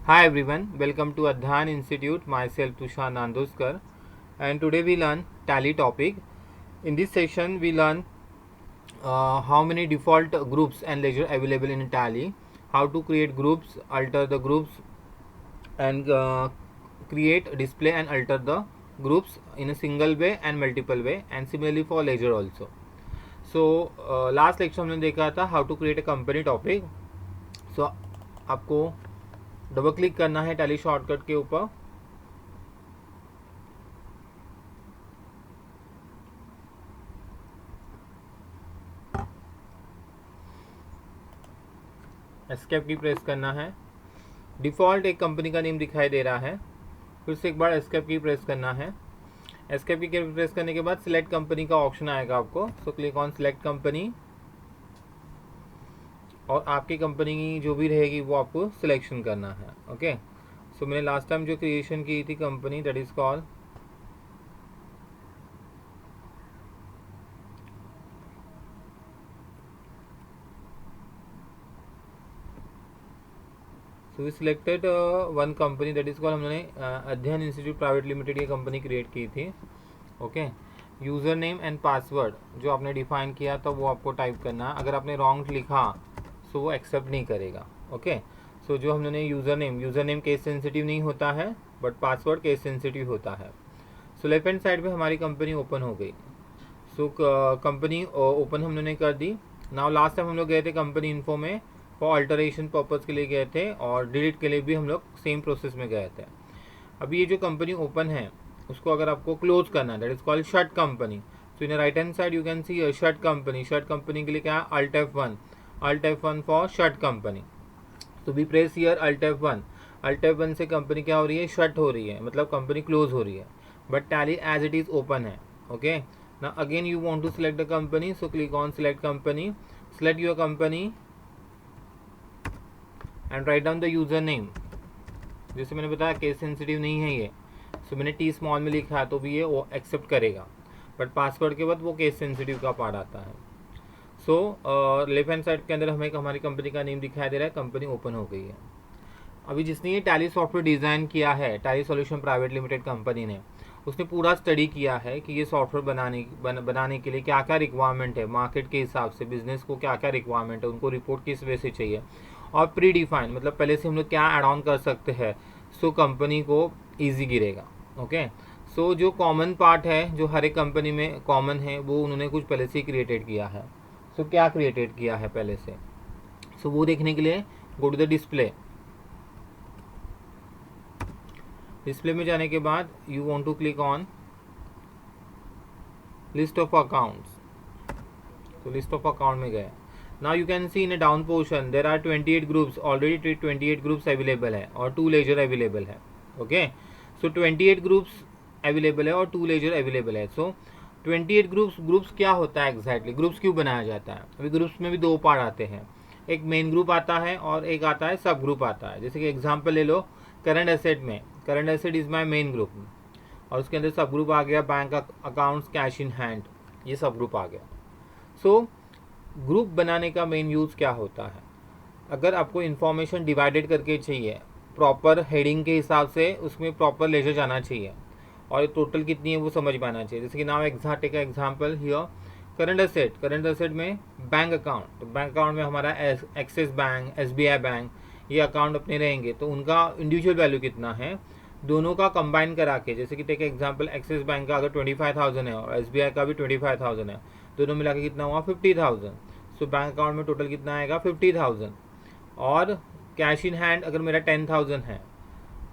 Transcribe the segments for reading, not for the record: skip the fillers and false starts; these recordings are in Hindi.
Hi everyone, welcome to Adhan Institute. Myself Tushar Nandoskar, and today we learn Tally topic. In this session, we learn how many default groups and ledger available in Tally, how to create groups, alter the groups, and create, display, and alter the groups in a single way and multiple way, and similarly for ledger also. So last lecture हमने देखा था how to create a company topic. So आपको डबल क्लिक करना है टैली शॉर्टकट के ऊपर. एस्केप की प्रेस करना है. डिफ़ॉल्ट एक कंपनी का नेम दिखाई दे रहा है. फिर से एक बार एस्केप की प्रेस करना है. एस्केप की प्रेस करने के बाद सिलेक्ट कंपनी का ऑप्शन आएगा आपको. सो क्लिक ऑन सिलेक्ट कंपनी और आपकी कंपनी जो भी रहेगी वो आपको सिलेक्शन करना है. ओके. सो मैंने लास्ट टाइम जो क्रिएशन की थी company, that is called so we selected one company, that is called हमने अध्ययन इंस्टीट्यूट प्राइवेट लिमिटेड ये कंपनी क्रिएट की थी. Okay. User name and password जो आपने डिफाइन किया था वो आपको टाइप करना है. अगर आपने रॉन्ग लिखा सो वो एक्सेप्ट नहीं करेगा. ओके. सो जो हमने यूज़र नेम केस सेंसिटिव नहीं होता है, बट पासवर्ड केस सेंसिटिव होता है. सो लेफ्ट हैंड साइड पे हमारी कंपनी ओपन हो गई. सो कंपनी ओपन हमने कर दी. नाउ लास्ट टाइम हम लोग गए थे कंपनी इन्फो में, फॉर अल्टरेशन पर्पज़ के लिए गए थे, और डिलीट के लिए भी हम लोग सेम प्रोसेस में गए थे. अभी ये जो कंपनी ओपन है उसको अगर आपको क्लोज करना है, that is called shut company. So in right hand side you can see shut company. Shut company के लिए क्या है, alt F1 for shut company. तो be press here alt F1 से कंपनी क्या हो रही है, शट हो रही है, मतलब कंपनी क्लोज हो रही है, but tally as it is open है. Okay. Now again you want to select the company, so click on select company, select your company and write down the user name. जैसे मैंने बताया केस सेंसिटिव नहीं है ये, सो मैंने टी स्मॉल में लिखा है तो भी ये वो एक्सेप्ट करेगा, बट पासवर्ड के बाद वो केस सेंसिटिव का पार्ट आता है. सो लेफ्ट हैंड साइड के अंदर हमें हमारी कंपनी का नेम दिखाई दे रहा है, कंपनी ओपन हो गई है. अभी जिसने ये टैली सॉफ्टवेयर डिज़ाइन किया है, tally solution private limited company ने, उसने पूरा स्टडी किया है कि ये सॉफ्टवेयर बनाने के लिए क्या क्या रिक्वायरमेंट है, मार्केट के हिसाब से बिजनेस को क्या क्या रिक्वायरमेंट है, उनको रिपोर्ट किस वे से चाहिए, और प्री डिफाइन मतलब पहले से हम लोग क्या ऐड ऑन कर सकते हैं, सो कंपनी को ईजी गिरेगा. ओके. सो जो कॉमन पार्ट है जो हर एक कंपनी में कॉमन है वो उन्होंने कुछ पहले से ही क्रिएटेड किया है. सो क्या क्रिएटेड किया है पहले से, सो वो देखने के लिए go to the display. Display में जाने के बाद you want to click on list of accounts. तो लिस्ट ऑफ अकाउंट में गए. Now you can see in a down portion there are 28 groups, already 28 groups available है और 2 लेजर अवेलेबल है. ओके. सो 28 ग्रुप्स अवेलेबल है और 2 लेजर अवेलेबल है. सो 28 ग्रुप्स क्या होता है एग्जैक्टली, ग्रुप्स क्यों बनाया जाता है. अभी ग्रुप्स में भी 2 पार्ट आते हैं, एक मेन ग्रुप आता है और एक आता है सब ग्रुप आता है. जैसे कि एग्जाम्पल ले लो, करंट एसेट में current asset is my main group, और उसके अंदर सब ग्रुप आ गया bank accounts, cash in hand, ये सब ग्रुप आ गया. सो ग्रुप बनाने का मेन यूज़ क्या होता है, अगर आपको इन्फॉर्मेशन डिवाइडेड करके चाहिए प्रॉपर हेडिंग के हिसाब से, उसमें प्रॉपर लेजर जाना चाहिए और टोटल कितनी है वो समझ में आना चाहिए. जैसे कि नाउ टेक का एग्जाम्पल हियर करंट एसेट में बैंक अकाउंट, तो बैंक अकाउंट में हमारा एक्सिस बैंक, SBI बैंक, ये अकाउंट अपने रहेंगे, तो उनका इंडिविजुअल वैल्यू कितना है, दोनों का कंबाइन करा के, जैसे कि टेक एग्जांपल एक्सिस बैंक का अगर 25,000 है और SBI का भी 25,000 है, दोनों मिला के कितना हुआ 50,000. सो बैंक अकाउंट में टोटल कितना आएगा 50,000. और कैश इन हैंड अगर मेरा 10,000 है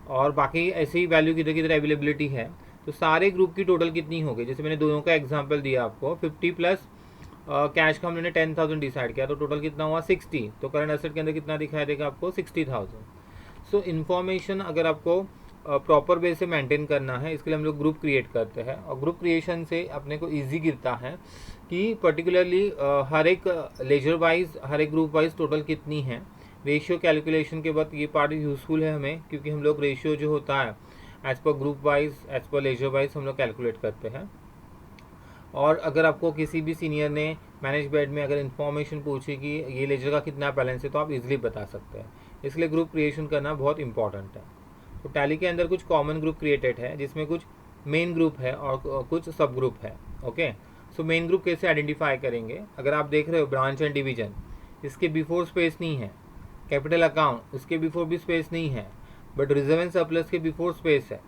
और बाकी ऐसी ही वैल्यू किधर किधर अवेलेबिलिटी है, तो सारे ग्रुप की टोटल कितनी हो गई. जैसे मैंने दोनों का एग्जाम्पल दिया आपको, 50 प्लस कैश का हमने 10,000 डिसाइड किया, तो टोटल कितना हुआ 60. तो करंट एसेट के अंदर कितना दिखाई देगा आपको 60,000. सो इन्फॉर्मेशन अगर आपको प्रॉपर वे से मेंटेन करना है, इसके लिए हम लोग ग्रुप क्रिएट करते हैं, और ग्रुप क्रिएशन से अपने को इजी गिरता है कि पर्टिकुलरली हर एक लेजर वाइज, हर एक ग्रुप वाइज टोटल कितनी है. रेशियो कैलकुलेशन के बाद ये पार्ट यूज़फुल है हमें, क्योंकि हम लोग रेशियो जो होता है as per group wise, as per ledger wise हम लोग कैलकुलेट करते हैं. और अगर आपको किसी भी सीनियर ने मैनेजमेंट में अगर इन्फॉर्मेशन पूछी कि ये लेजर का कितना बैलेंस है, तो आप इजीली बता सकते हैं. इसलिए ग्रुप क्रिएशन करना बहुत इंपॉर्टेंट है। तो टैली के अंदर कुछ कॉमन ग्रुप क्रिएटेड है जिसमें कुछ मेन ग्रुप है और कुछ सब ग्रुप है। ओके, सो मेन ग्रुप कैसे आइडेंटिफाई करेंगे? अगर आप देख रहे हो ब्रांच एंड डिवीजन, इसके बिफोर स्पेस नहीं है। कैपिटल अकाउंट, उसके बिफोर भी स्पेस नहीं है, बट रिजर्व एंड सरप्लस के बिफोर स्पेस है।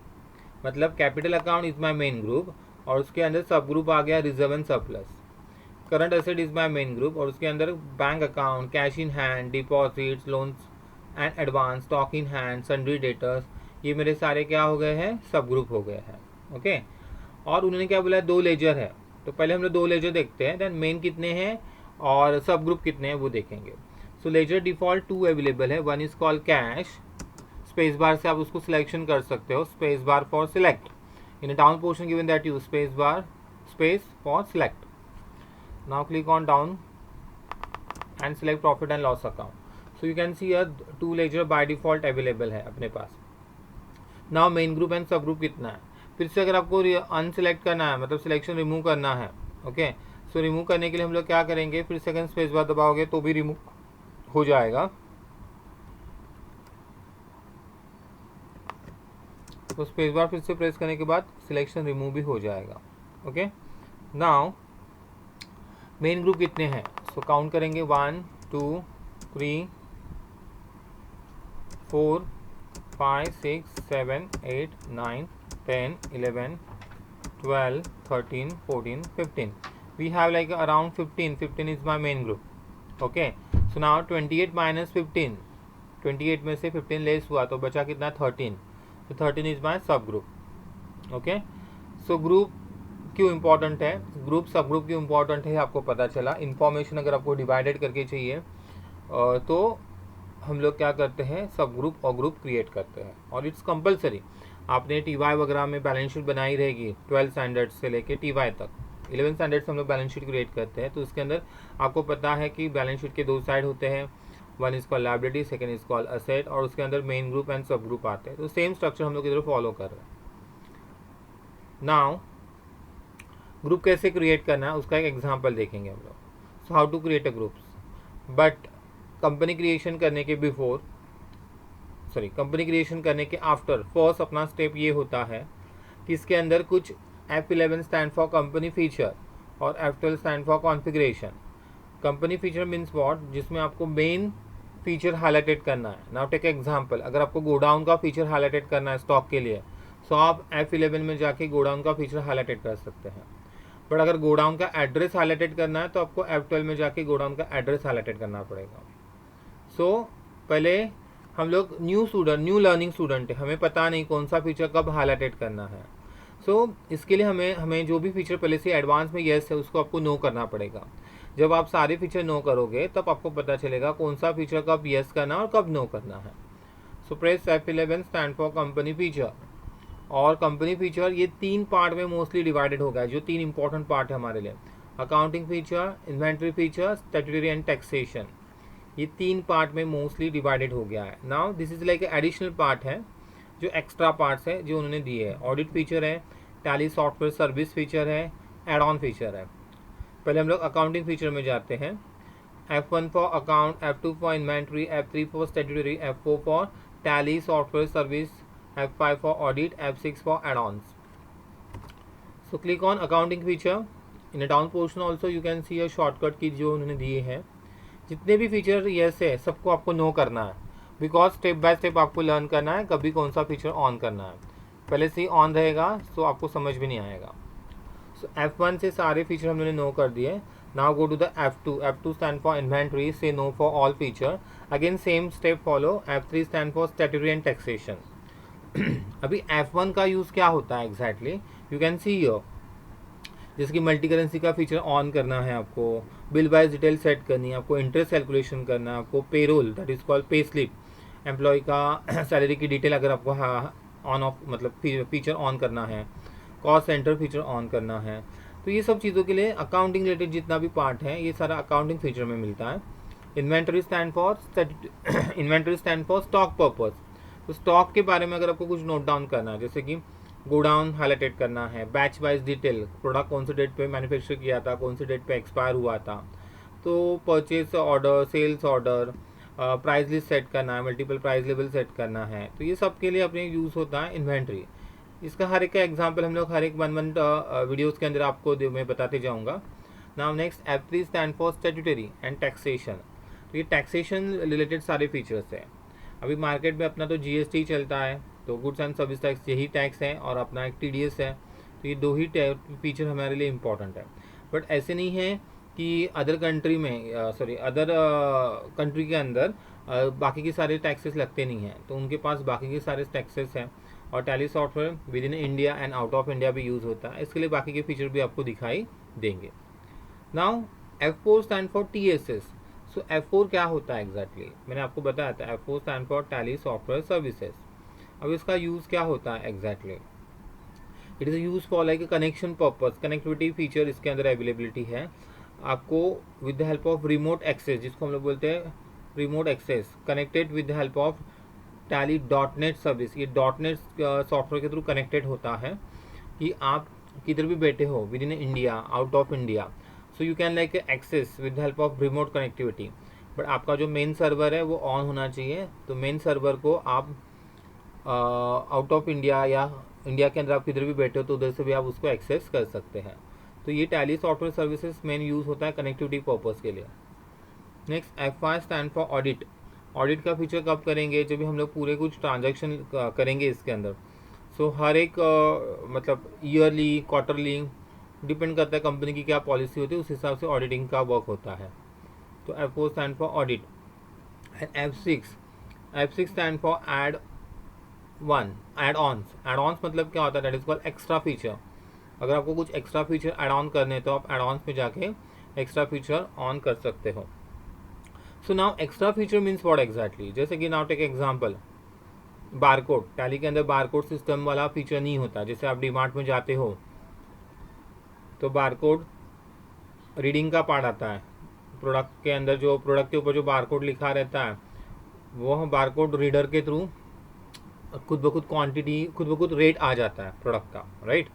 मतलब capital account is my main group और उसके अंदर सब ग्रुप आ गया reserve and surplus. Current asset is my main group और उसके अंदर bank account, cash in hand, deposits, loans and advance, stock in hand, sundry debtors, ये मेरे सारे क्या हो गए हैं? सब ग्रुप हो गए हैं। ओके, और उन्होंने क्या बोला? 2 लेजर है। तो पहले हम लोग 2 लेजर देखते हैं, देन मेन कितने हैं और सब ग्रुप कितने हैं वो देखेंगे। सो लेजर डिफॉल्ट 2 अवेलेबल है। One is called cash, space bar से आप उसको सिलेक्शन कर सकते हो, space bar for select in a down portion given that you space bar space for select. Now click on down and select profit and loss account. So you can see 2 ledger by default available है अपने पास। Now main group and sub group कितना है? फिर से अगर आपको अनसिलेक्ट करना है, मतलब सिलेक्शन रिमूव करना है, ओके, सो रिमूव करने के लिए हम लोग क्या करेंगे? फिर सेकंड स्पेस बार दबाओगे तो भी रिमूव हो जाएगा। तो स्पेस बार फिर से प्रेस करने के बाद सिलेक्शन रिमूव भी हो जाएगा। ओके, नाउ मेन ग्रुप कितने हैं? सो काउंट करेंगे 1 2 3 4 5 6 7 8 9 10 11 12 13 14 15. We have like around 15. 15 is my main group. Okay, so now 28 minus 15, 28 में से 15 लेस हुआ तो बचा कितना? 13. तो 13 इज माई सब ग्रुप। ओके, सो ग्रुप क्यों इंपॉर्टेंट है? ग्रुप सब ग्रुप क्यों इंपॉर्टेंट है आपको पता चला। इन्फॉर्मेशन अगर आपको डिवाइडेड करके चाहिए तो हम लोग क्या करते हैं? सब ग्रुप और ग्रुप क्रिएट करते हैं और इट्स कंपलसरी। आपने TY वगैरह में बैलेंस शीट बनाई रहेगी 12 स्टैंडर्ड से लेके TY तक। 11 स्टैंडर्ड से हम लोग बैलेंस शीट क्रिएट करते हैं, तो उसके अंदर आपको पता है कि बैलेंस शीट के 2 साइड होते हैं। One is called liability, second is called asset, और उसके अंदर main group and sub group आते हैं। तो सेम स्ट्रक्चर हम लोग इधर फॉलो कर रहे हैं। नाउ ग्रुप कैसे क्रिएट करना है उसका एक एग्जांपल देखेंगे हम लोग। So how to create a groups. But company creation करने के बिफोर, सॉरी, कंपनी क्रिएशन करने के आफ्टर, फर्स्ट अपना स्टेप ये होता है कि इसके अंदर कुछ F11 stand for company feature और F12 stand for configuration. Company feature means what? जिसमें आपको मेन फीचर हाईलाइटेड करना है। नाउ टेक एग्जांपल, अगर आपको गोडाउन का फीचर हाईलाइटेड करना है स्टॉक के लिए, सो आप F11 में जाके गोडाउन का फीचर हाईलाइटेड कर सकते हैं। बट अगर गोडाउन का एड्रेस हाईलाइटेड करना है तो आपको F12 में जाके गोडाउन का एड्रेस हाईलाइटेड करना पड़ेगा। सो पहले हम लोग न्यू लर्निंग स्टूडेंट है, हमें पता नहीं कौन सा फीचर कब हाईलाइटेड करना है। सो इसके लिए हमें जो भी फीचर पहले से एडवांस में येस है उसको आपको नो करना पड़ेगा। जब आप सारे फीचर नो करोगे तब आपको पता चलेगा कौन सा फीचर कब येस करना है और कब नो करना है। सो press F11 stand for company feature. और कंपनी फीचर ये 3 पार्ट में मोस्टली डिवाइडेड हो गया है, जो 3 इंपॉर्टेंट पार्ट है हमारे लिए। Accounting feature, inventory feature, statutory and taxation, ये 3 पार्ट में मोस्टली डिवाइडेड हो गया है। Now this is like additional part है, जो एक्स्ट्रा पार्ट्स है जो उन्होंने दिए है। ऑडिट फीचर है, टैली सॉफ्टवेयर सर्विस फीचर है, एड ऑन फीचर है। पहले हम लोग अकाउंटिंग फीचर में जाते हैं। F1 for account, F2 for inventory, F3 for statutory, F4 for Tally software service, F5 for audit, F6 for add ons. So click on accounting feature. In a down portion also you can see a shortcut की जो उन्होंने दिए हैं। जितने भी फीचर येस है सबको आपको नो करना है, बिकॉज स्टेप बाय स्टेप आपको लर्न करना है कभी कौन सा फीचर ऑन करना है। पहले से ही ऑन रहेगा तो आपको समझ भी नहीं आएगा। सो F1 से सारे फीचर हमने नो कर दिए। Now go to the F2। F2 stand for inventory, say no for all feature. Again same step follow. F3 stand for statutory and taxation. अभी F1 का यूज़ क्या होता है exactly, you can see here. जैसे कि मल्टी करेंसी का फीचर ऑन करना है आपको, बिल वाइज डिटेल सेट करनी है आपको, इंटरेस्ट कैलकुलेशन करना है आपको, payroll that is called pay slip, employ का सैलरी की डिटेल अगर आपको ऑन ऑफ मतलब फीचर ऑन करना है, कॉस्ट सेंटर फीचर ऑन करना है। तो ये सब चीज़ों के लिए अकाउंटिंग रिलेटेड जितना भी पार्ट है ये सारा अकाउंटिंग फीचर में मिलता है। Inventory stand for stock purpose. तो स्टॉक के बारे में अगर आपको कुछ नोट डाउन करना है, जैसे कि गोडाउन हाईलाइटेड करना है, बैच वाइज डिटेल, प्रोडक्ट कौन से डेट पे मैन्युफैक्चर किया था, कौन से डेट पे एक्सपायर हुआ था, तो purchase order, sales order, price list set करना है, मल्टीपल प्राइस लेवल सेट करना है, तो ये सब के लिए अपने यूज़ होता है इन्वेंट्री। इसका हर एक का एग्जांपल हम लोग हर एक वन वीडियोज़ के अंदर आपको मैं बताते जाऊँगा। Now next F3 stand for statutory and taxation. तो ये टैक्सेशन रिलेटेड सारे फीचर्स हैं। अभी मार्केट में अपना तो GST चलता है, तो गुड्स एंड सर्विस टैक्स यही टैक्स है, और अपना एक TDS है। तो ये दो ही फीचर हमारे लिए इम्पॉर्टेंट है। बट ऐसे नहीं है कि अदर कंट्री में अदर कंट्री के अंदर बाकी के सारे टैक्सेस लगते नहीं हैं, तो उनके पास बाकी के सारे टैक्सेस हैं। और tally software with in India and out of India भी यूज़ होता है, इसके लिए बाकी के फीचर भी आपको दिखाई देंगे। Now F4 stand for TSS। So F4 क्या होता है एग्जैक्टली, मैंने आपको बताया था F4 stand for Tally software services. अब इसका यूज़ क्या होता है exactly, it is use for like connection purpose, connectivity feature इसके अंदर अवेलेबिलिटी है आपको with the help of remote access, जिसको हम लोग बोलते हैं remote access, connected with the help of Tally .NET service. ये .NET सॉफ्टवेयर के थ्रू कनेक्टेड होता है कि आप किधर भी बैठे हो within India, out of India, so you can like access with the help of remote connectivity. But आपका जो मेन सर्वर है वो ऑन होना चाहिए, तो मेन सर्वर को आप आउट ऑफ इंडिया या इंडिया के अंदर आप किधर भी बैठे हो तो उधर से भी आप उसको एक्सेस कर सकते हैं। तो ये tally software services main use होता है कनेक्टिविटी पर्पज़ के लिए। Next F5 stand for audit. Audit का फीचर कब करेंगे, जब भी हम लोग पूरे कुछ ट्रांजैक्शन करेंगे इसके अंदर। सो हर एक मतलब ईयरली, क्वार्टरली, डिपेंड करता है कंपनी की क्या पॉलिसी होती है, उस हिसाब से ऑडिटिंग का वर्क होता है। तो F4 stand for audit. And F6 stand for add ons. Add ons मतलब क्या होता है, that is called extra feature. अगर आपको कुछ एक्स्ट्रा फीचर ऐड ऑन करने तो आप ऐड ऑन्स में जाके एक्स्ट्रा फीचर ऑन कर सकते हो। So now extra feature means what exactly, जैसे कि now take example barcode. Tally के अंदर बारकोड सिस्टम वाला फीचर नहीं होता। जैसे आप डीमार्ट में जाते हो तो बारकोड रीडिंग का पार्ट आता है, प्रोडक्ट के अंदर जो प्रोडक्ट के ऊपर जो बारकोड लिखा रहता है वो बारकोड रीडर के थ्रू खुद ब खुद क्वांटिटी, खुद ब खुद रेट आ जाता है प्रोडक्ट का, राइट।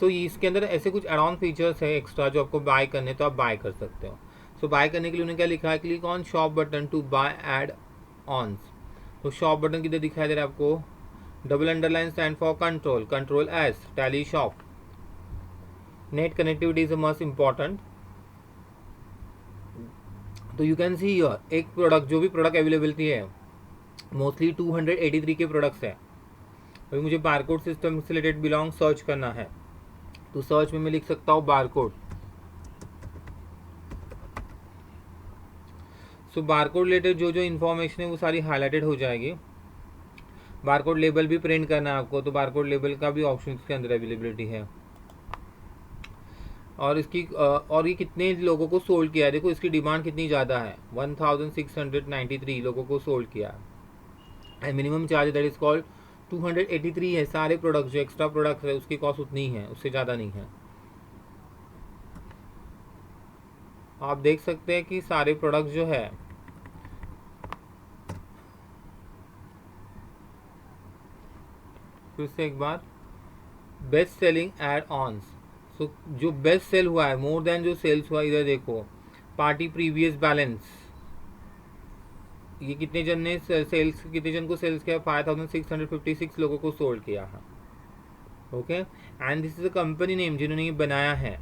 सो इसके अंदर ऐसे कुछ एड ऑन फीचर्स है एक्स्ट्रा जो आपको बाय करने तो आप बाय कर सकते हो। सो बाय करने के लिए उन्होंने क्या लिखा है, click on shop button to buy add ons. तो शॉप बटन किधर दिखाई दे रहा है आपको, double underline stand for control, control S Tally shop. Net connectivity is must important. तो यू कैन सी हियर एक प्रोडक्ट, जो भी प्रोडक्ट अवेलेबिलिटी है मोस्टली 283 के प्रोडक्ट्स हैं। अभी मुझे बारकोड सिस्टम से रिलेटेड बिलोंग सर्च करना है, तो सर्च में मैं लिख सकता हूँ बारकोड। सो बारकोड रिलेटेड जो जो इन्फॉर्मेशन है वो सारी हाईलाइटेड हो जाएगी। बारकोड लेबल भी प्रिंट करना है आपको, तो बारकोड लेबल का भी ऑप्शन इसके अंदर अवेलेबिलिटी है। और इसकी और ये कितने लोगों को सोल्ड किया है, देखो इसकी डिमांड कितनी ज़्यादा है, 1693 लोगों को सोल्ड किया है। And minimum charge that is called 283 है। सारे प्रोडक्ट जो एक्स्ट्रा प्रोडक्ट है उसकी कॉस्ट उतनी है, उससे ज़्यादा नहीं है। आप देख सकते हैं कि सारे प्रोडक्ट जो है फिर से एक बार, बेस्ट सेलिंग एड ऑन्स। सो जो बेस्ट सेल हुआ है, मोर देन जो सेल्स हुआ, इधर देखो पार्टी प्रीवियस बैलेंस, ये कितने जन ने सेल्स, कितने जन को सेल्स किया, 5656 लोगों को सोल्ड किया है। Okay, and this is a company name जिन्होंने ये बनाया है,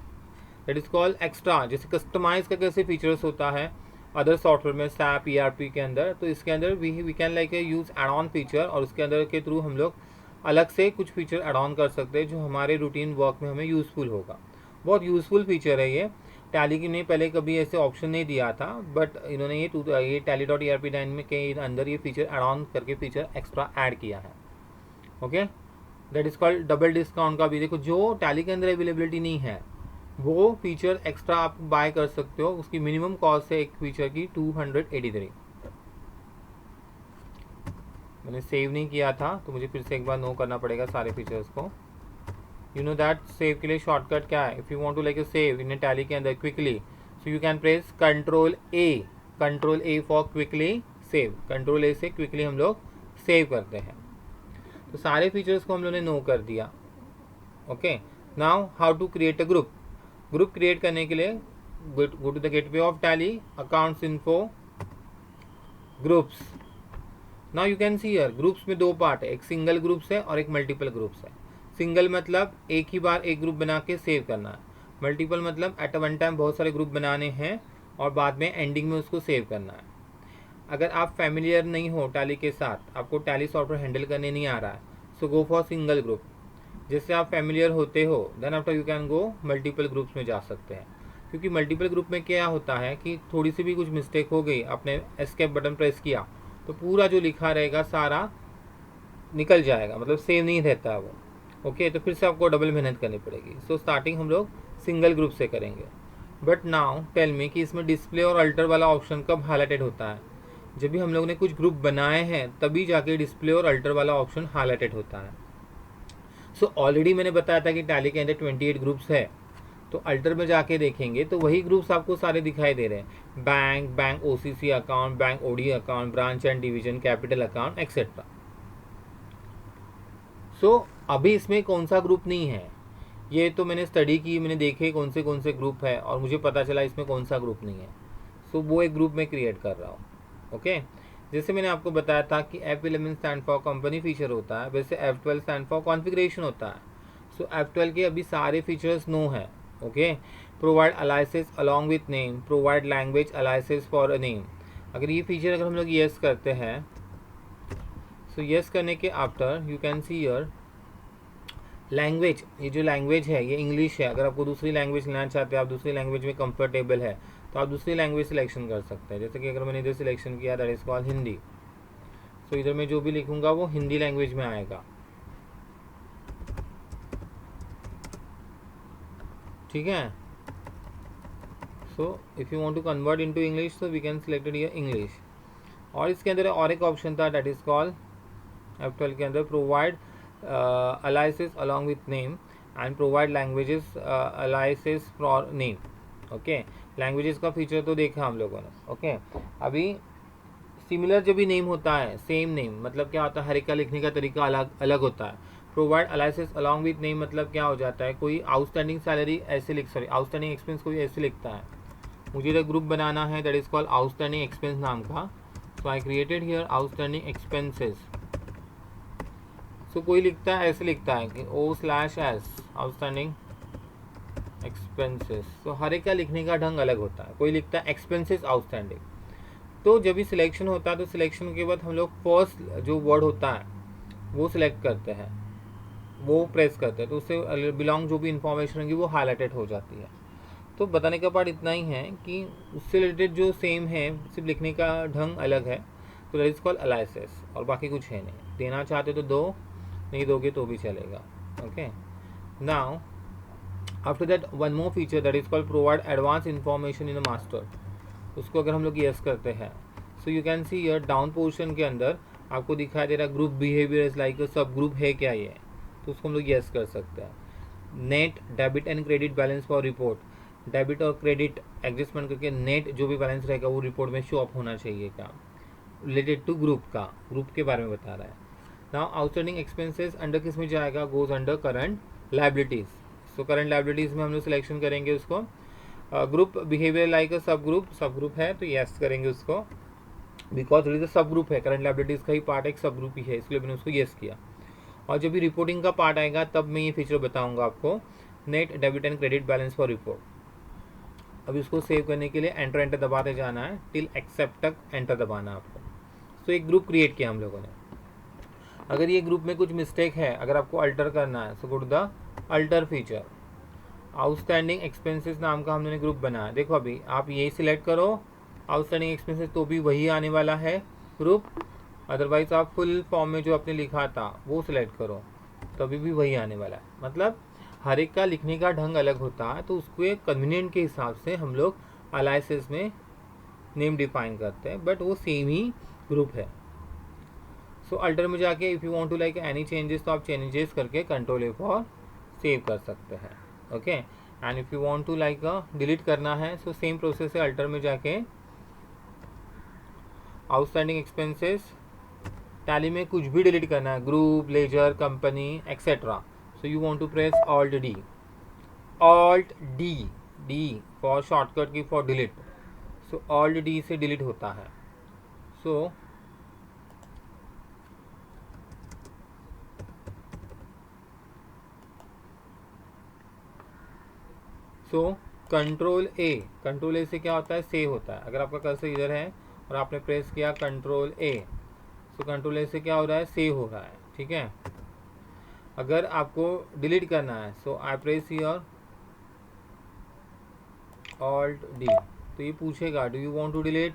दैट इज कॉल्ड एक्स्ट्रा। जैसे कस्टमाइज का कैसे फीचर्स होता है अदर सॉफ्टवेयर में, SAP ERP के अंदर, तो इसके अंदर we can like use add on feature, और उसके अंदर के थ्रू हम लोग अलग से कुछ फीचर एड ऑन कर सकते हैं जो हमारे रूटीन वर्क में हमें यूज़फुल होगा। बहुत यूज़फुल फीचर है ये। टैली की ने पहले कभी ऐसे ऑप्शन नहीं दिया था, बट इन्होंने ये tally.erp9 में के अंदर ये फीचर एड ऑन करके फीचर एक्स्ट्रा ऐड किया है। Okay, that is called double discount का भी। देखो जो टैली के अंदर अवेलेबिलिटी नहीं है वो फीचर एक्स्ट्रा आप बाय कर सकते हो, उसकी मिनिमम कॉस्ट है एक फीचर की 283। मैंने सेव नहीं किया था तो मुझे फिर से एक बार नो करना पड़ेगा सारे फीचर्स को। यू नो दैट सेव के लिए शॉर्टकट क्या है, if you want to like save in Tally के अंदर quickly, so you can press control A for quickly save. Control A से क्विकली हम लोग सेव करते हैं। तो सारे फीचर्स को हम लोगों ने नो कर दिया। Okay, now how to create a group. Group create करने के लिए go to the gateway of Tally, accounts info, groups. Now you can see here groups में दो पार्ट है, एक सिंगल ग्रुप्स है और एक मल्टीपल ग्रुप्स है। सिंगल मतलब एक ही बार एक ग्रुप बना के सेव करना है, मल्टीपल मतलब एट अ वन टाइम बहुत सारे ग्रुप बनाने हैं और बाद में एंडिंग में उसको सेव करना है। अगर आप फैमिलियर नहीं हो टैली के साथ, आपको टैली सॉफ्टवेयर हैंडल करने नहीं आ रहा है, so go for single group. जिससे आप फैमिलियर होते हो then after you can go multiple groups में जा सकते हैं। क्योंकि मल्टीपल ग्रुप में क्या होता है कि थोड़ी सी भी कुछ मिस्टेक हो गई, आपने एस्केप बटन प्रेस किया तो पूरा जो लिखा रहेगा सारा निकल जाएगा, मतलब सेव नहीं रहता है वो। ओके, तो फिर से आपको डबल मेहनत करनी पड़ेगी। सो स्टार्टिंग हम लोग सिंगल ग्रुप से करेंगे। बट नाउ टेल मी कि इसमें डिस्प्ले और अल्टर वाला ऑप्शन कब हाईलाइटेड होता है? जब भी हम लोगों ने कुछ ग्रुप बनाए हैं तभी जाके डिस्प्ले और अल्टर वाला ऑप्शन हाईलाइटेड होता है। सो ऑलरेडी मैंने बताया था कि टैली के अंदर 28 ग्रुप्स है, तो अल्टर में जाके देखेंगे तो वही ग्रुप्स आपको सारे दिखाई दे रहे हैं, bank, bank OCC account, bank OD account, branch and division, capital account etcetera. So अभी इसमें कौन सा ग्रुप नहीं है ये तो मैंने स्टडी की, मैंने देखे कौन से ग्रुप है और मुझे पता चला इसमें कौन सा ग्रुप नहीं है। सो वो एक ग्रुप मैं क्रिएट कर रहा हूँ। ओके, जैसे मैंने आपको बताया था कि F11 stand for company feature होता है, वैसे F12 स्टैंड फॉर कॉन्फ़िगरेशन होता है। सो F12 के अभी सारे फीचर्स नो है। Okay, provide aliases along with name, provide language aliases for a name. अगर ये फीचर अगर हम लोग येस करते हैं, सो येस करने के after you can see here language, ये जो लैंग्वेज है ये इंग्लिश है। अगर आपको दूसरी लैंग्वेज लेना चाहते हैं, आप दूसरी लैंग्वेज में कंफर्टेबल है तो आप दूसरी लैंग्वेज सिलेक्शन कर सकते हैं। जैसे कि अगर मैंने इधर सिलेक्शन किया दैट इज कॉल्ड हिंदी, तो इधर मैं जो भी लिखूंगा वो हिंदी लैंग्वेज में आएगा। ठीक है, so if you want to convert into English तो we can selected here English. और इसके अंदर और एक ऑप्शन था दैट इज कॉल्ड F12 के अंदर provide aliases along with name and provide languages aliases for name. Okay, languages का फीचर तो देखा हम लोगों ने। ओके, अभी सिमिलर जब भी नेम होता है, सेम नेम मतलब क्या होता है, हर एक का लिखने का तरीका अलग अलग होता है। Provide aliases along with name मतलब क्या हो जाता है, कोई आउटस्टैंडिंग सैलरी ऐसे लिख, सॉरी आउटस्टैंडिंग एक्सपेंस कोई ऐसे लिखता है। मुझे एक ग्रुप बनाना है that is called outstanding expense नाम का। So I created here outstanding expenses. So कोई लिखता है ऐसे लिखता है कि O/S आउटस्टैंडिंग एक्सपेंसेस। तो हर एक का लिखने का ढंग अलग होता है, कोई लिखता है एक्सपेंसेस आउटस्टैंडिंग। तो जब भी सिलेक्शन होता है तो सिलेक्शन के बाद हम लोग फर्स्ट जो वर्ड होता है वो सिलेक्ट करते हैं, वो प्रेस करते हैं, तो उससे बिलोंग जो भी इंफॉर्मेशन होगी वो हाईलाइटेड हो जाती है। तो बताने का पार्ट इतना ही है कि उससे रिलेटेड जो सेम है, सिर्फ लिखने का ढंग अलग है, तो दैट इज कॉल्ड अलाइसेस, और बाकी कुछ है नहीं। देना चाहते तो दो, नहीं दोगे तो भी चलेगा। Okay, now after that one more feature that is called provide advance information in a master. उसको अगर हम लोग यस करते हैं, सो you can see here down portion के अंदर आपको दिखाई दे रहा है ग्रुप बिहेवियर इज लाइक सब ग्रुप है क्या ये, तो उसको हम लोग यस कर सकते हैं। Net debit and credit balance for report, debit और क्रेडिट एडजस्टमेंट करके नेट जो भी बैलेंस रहेगा वो रिपोर्ट में शो अप होना चाहिए क्या, रिलेटेड टू ग्रुप का, ग्रुप के बारे में बता रहा है। नाउ आउटस्टैंडिंग एक्सपेंसेस अंडर किस में जाएगा, goes under current liabilities. So current liabilities में हम लोग सिलेक्शन करेंगे उसको। ग्रुप बिहेवियर लाइक सब ग्रुप है तो यस करेंगे उसको, बिकॉज इट इज अ सब ग्रुप है, करंट लाइबिलिटीज का ही पार्ट एक सब ग्रुप ही है, इसलिए मैंने उसको यस किया। और जब भी रिपोर्टिंग का पार्ट आएगा तब मैं ये फीचर बताऊंगा आपको, net debit and credit balance for report. अभी उसको सेव करने के लिए एंटर दबाते जाना है, टिल एक्सेप्ट तक एंटर दबाना है आपको। सो एक ग्रुप क्रिएट किया हम लोगों ने। अगर ये ग्रुप में कुछ मिस्टेक है, अगर आपको अल्टर करना है, so go to the alter feature. Outstanding expenses नाम का हमने ग्रुप बनाया, देखो अभी आप यही सिलेक्ट करो आउटस्टैंडिंग एक्सपेंसेस तो भी वही आने वाला है ग्रुप, अदरवाइज आप फुल फॉर्म में जो आपने लिखा था वो सिलेक्ट करो तभी भी वही आने वाला है। मतलब हर एक का लिखने का ढंग अलग होता है, तो उसको कन्वीनियंट के हिसाब से हम लोग अलाइसेस में नेम डिफाइन करते हैं, बट वो सेम ही ग्रुप है। सो अल्टर में जाके if you want to like any changes तो आप चेंजेस करके कंट्रोल ए फॉर सेव कर सकते हैं। Okay, and if you want to like delete करना है, सो सेम प्रोसेस है, अल्टर में जाके आउटस्टैंडिंग एक्सपेंसेस, टैली में कुछ भी डिलीट करना है, group, ledger, company etcetera, so you want to press alt D, alt D, D for shortcut key for delete. So alt D से डिलीट होता है। So कंट्रोल ए से क्या होता है, सेव होता है। अगर आपका कर्सर इधर है और आपने प्रेस किया कंट्रोल ए, तो कंट्रोल ए से क्या हो रहा है, सेव हो रहा है, ठीक है। अगर आपको डिलीट करना है, so I press your alt D, तो ये पूछेगा do you want to delete,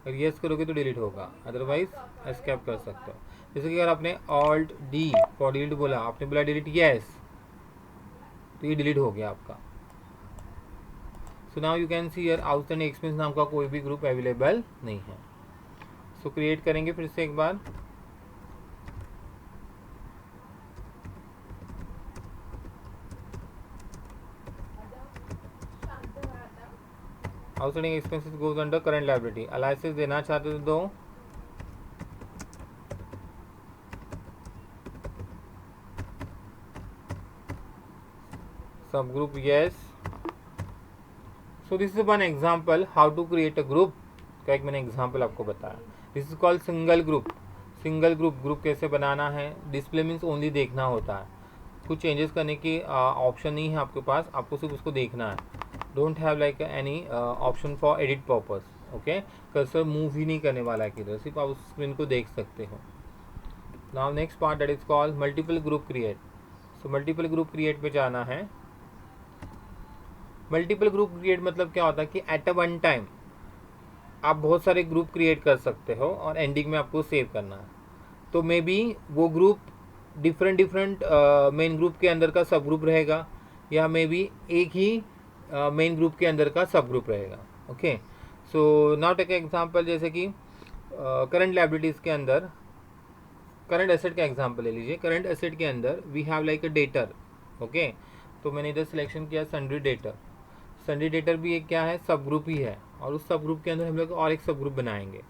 अगर येस करोगे तो डिलीट होगा, अदरवाइज एस्केप कर सकते हो। जैसे कि अगर आपने ऑल्ट डी फॉर डिलीट बोला, आपने बोला डिलीट येस, तो ये डिलीट हो गया आपका। So now you can see here outstanding expense नाम का कोई भी ग्रुप अवेलेबल नहीं है। सो क्रिएट करेंगे फिर से एक बार। Outstanding expenses goes under current liability. Aliases देना चाहते तो दो, sub group yes. So this is one example how to create a group का, एक मैंने एग्जांपल आपको बताया। This is called single group. Single group कैसे बनाना है, डिस्प्ले मीन्स ओनली देखना होता है, कुछ चेंजेस करने की ऑप्शन नहीं है आपके पास, आपको सिर्फ उसको देखना है। Don't have like any option for edit purpose, okay. Cursor move ही नहीं करने वाला है किधर, सिर्फ आप उस स्क्रीन को देख सकते हो। Now next part that is called multiple group create. So multiple group create पे जाना है। मल्टीपल ग्रुप क्रिएट मतलब क्या होता है कि एट अ वन टाइम आप बहुत सारे ग्रुप क्रिएट कर सकते हो और एंडिंग में आपको सेव करना है। तो मे बी वो ग्रुप डिफरेंट मेन ग्रुप के अंदर का सब ग्रुप रहेगा, या मे बी एक ही मेन ग्रुप के अंदर का सब ग्रुप रहेगा, okay. So now take example, जैसे कि करंट लायबिलिटीज़ के अंदर करंट एसेट का एग्जांपल ले लीजिए। करंट एसेट के अंदर we have like a debtor, okay. तो मैंने इधर सिलेक्शन किया सन्ड्री डेटर। सन्ड्री डेटर भी एक क्या है, सब ग्रुप ही है, और उस सब ग्रुप के अंदर हम लोग और एक सब ग्रुप बनाएंगे।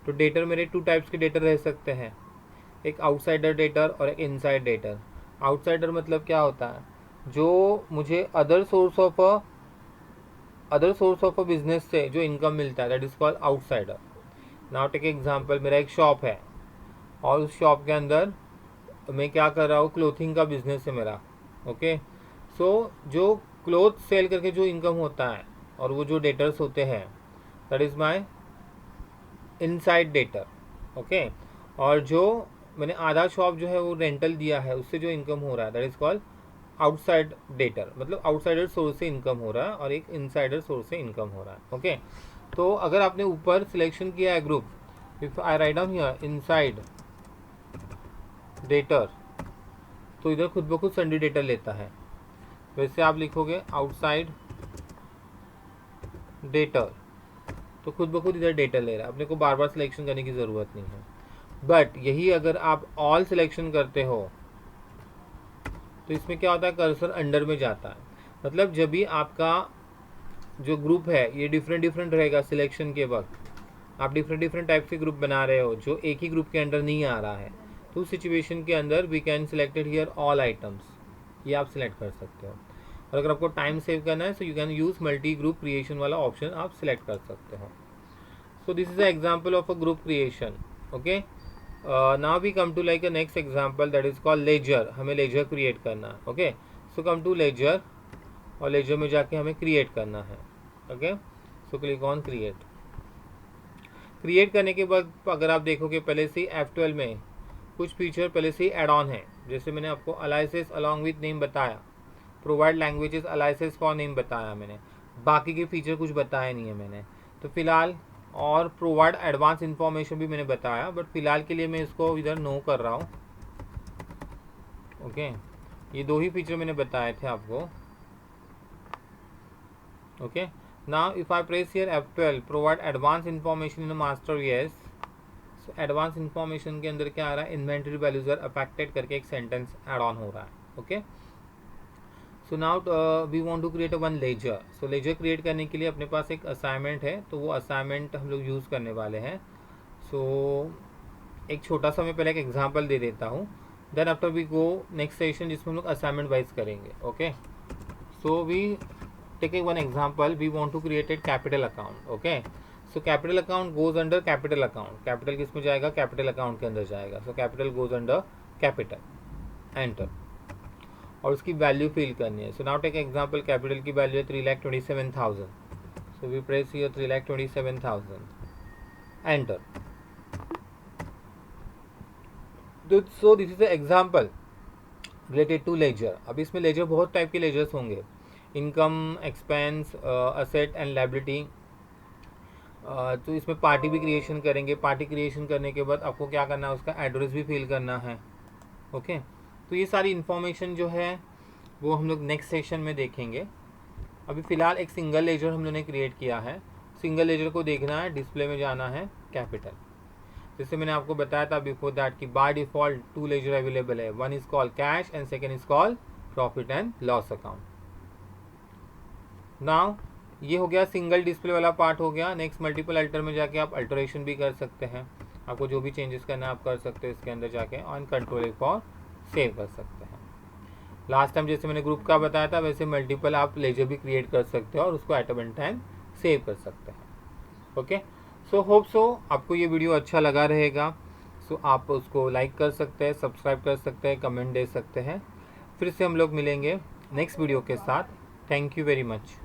तो डेटर मेरे टू टाइप्स के डेटर रह सकते हैं, एक आउटसाइडर डेटर और एक इनसाइड डेटर। आउटसाइडर मतलब क्या होता है, जो मुझे other source of a business से जो इनकम मिलता है, that is called outsider. Now take example, मेरा एक शॉप है और उस शॉप के अंदर मैं क्या कर रहा हूँ, क्लोथिंग का बिजनेस है मेरा, ओके। सो जो क्लोथ सेल करके जो इनकम होता है और वो जो डेटर्स होते हैं, that is my inside debtor, okay. और जो मैंने आधा शॉप जो है वो रेंटल दिया है, उससे जो इनकम हो रहा है, that is called outside debtor. मतलब आउटसाइडर सोर्स से इनकम हो रहा है और एक इनसाइडर सोर्स से इनकम हो रहा है, ओके। तो अगर आपने ऊपर सिलेक्शन किया है group, if I write down here inside debtor, तो इधर खुद ब खुद सन्ड्री डेटर लेता है। वैसे आप लिखोगे आउटसाइड डेटर, तो खुद ब खुद इधर डेटर ले रहा है, अपने को बार बार सिलेक्शन करने की ज़रूरत नहीं है। बट यही अगर आप ऑल सिलेक्शन करते हो तो इसमें क्या होता है, कर्सर अंडर में जाता है। मतलब जब भी आपका जो ग्रुप है ये डिफरेंट रहेगा, सिलेक्शन के वक्त आप डिफरेंट टाइप के ग्रुप बना रहे हो जो एक ही ग्रुप के अंडर नहीं आ रहा है, तो उस सिचुएशन के अंदर we can selected here all items, ये आप सिलेक्ट कर सकते हो। और अगर आपको टाइम सेव करना है so you can use multi group creation वाला ऑप्शन आप सिलेक्ट कर सकते हो। So this is a example of a group creation, okay. Now we come to like a next example that is called ledger. हमें लेजर क्रिएट करना है, okay. So come to ledger, और लेजर में जाके हमें क्रिएट करना है, okay. So click on create. Create करने के बाद अगर आप देखोगे पहले से F12 में कुछ फीचर पहले से ऐड ऑन है, जैसे मैंने आपको अलाइसेस अलॉन्ग विद नेम बताया, provide languages aliases for name बताया मैंने, बाकी के फीचर कुछ बताए नहीं है मैंने। तो फिलहाल और प्रोवाइड एडवांस इंफॉर्मेशन भी मैंने बताया, बट फिलहाल के लिए मैं इसको इधर नो कर रहा हूँ, ओके। ये दो ही फीचर मैंने बताए थे आपको, okay. Now if I press here F12 provide advance information in master yes. So advance information के अंदर क्या आ रहा है, इन्वेंटरी वैल्यूज आर अफेक्टेड करके एक सेंटेंस ऐड ऑन हो रहा है, okay. So now we want to create a one ledger. सो लेजर क्रिएट करने के लिए अपने पास एक असाइनमेंट है, तो वो असाइनमेंट हम लोग यूज़ करने वाले हैं। सो एक छोटा सा मैं पहले एक एग्जांपल दे देता हूँ, then after we go next session जिसमें हम लोग असाइनमेंट वाइज करेंगे, okay. So we take one example, we want to create a capital account, okay. So capital account goes under capital account, capital किस में जाएगा, कैपिटल अकाउंट के अंदर जाएगा, so capital goes under capital, enter, और उसकी वैल्यू फिल करनी है। So now take example, capital की वैल्यू है 3,27,000, so we press here 3,27,000, enter. So this is the example related to ledger. अब इसमें लेजर बहुत टाइप के लेजर्स होंगे, income, expense, asset and liability. तो इसमें पार्टी भी क्रिएशन करेंगे, पार्टी क्रिएशन करने के बाद आपको क्या करना है, उसका एड्रेस भी फिल करना है। ओके, तो ये सारी इन्फॉर्मेशन जो है वो हम लोग नेक्स्ट सेशन में देखेंगे। अभी फ़िलहाल एक सिंगल लेजर हम लोगों ने क्रिएट किया है। सिंगल लेजर को देखना है, डिस्प्ले में जाना है, कैपिटल। जैसे मैंने आपको बताया था बिफोर दैट कि बाय डिफ़ॉल्ट 2 लेजर अवेलेबल है, one is called cash and second is called profit and loss account. Now ये हो गया सिंगल डिस्प्ले वाला पार्ट हो गया। नेक्स्ट मल्टीपल अल्टर में जाके आप अल्टरेशन भी कर सकते हैं, आपको जो भी चेंजेस करना है आप कर सकते हैं इसके अंदर जाके, ऑन कंट्रोल फॉर सेव कर सकते हैं। लास्ट टाइम जैसे मैंने ग्रुप का बताया था वैसे मल्टीपल आप लेजर भी क्रिएट कर सकते हो और उसको at a one time save कर सकते हैं। ओके, सो होप सो आपको ये वीडियो अच्छा लगा रहेगा। सो आप उसको लाइक कर सकते हैं, सब्सक्राइब कर सकते हैं, कमेंट दे सकते हैं। फिर से हम लोग मिलेंगे नेक्स्ट वीडियो के साथ। Thank you very much.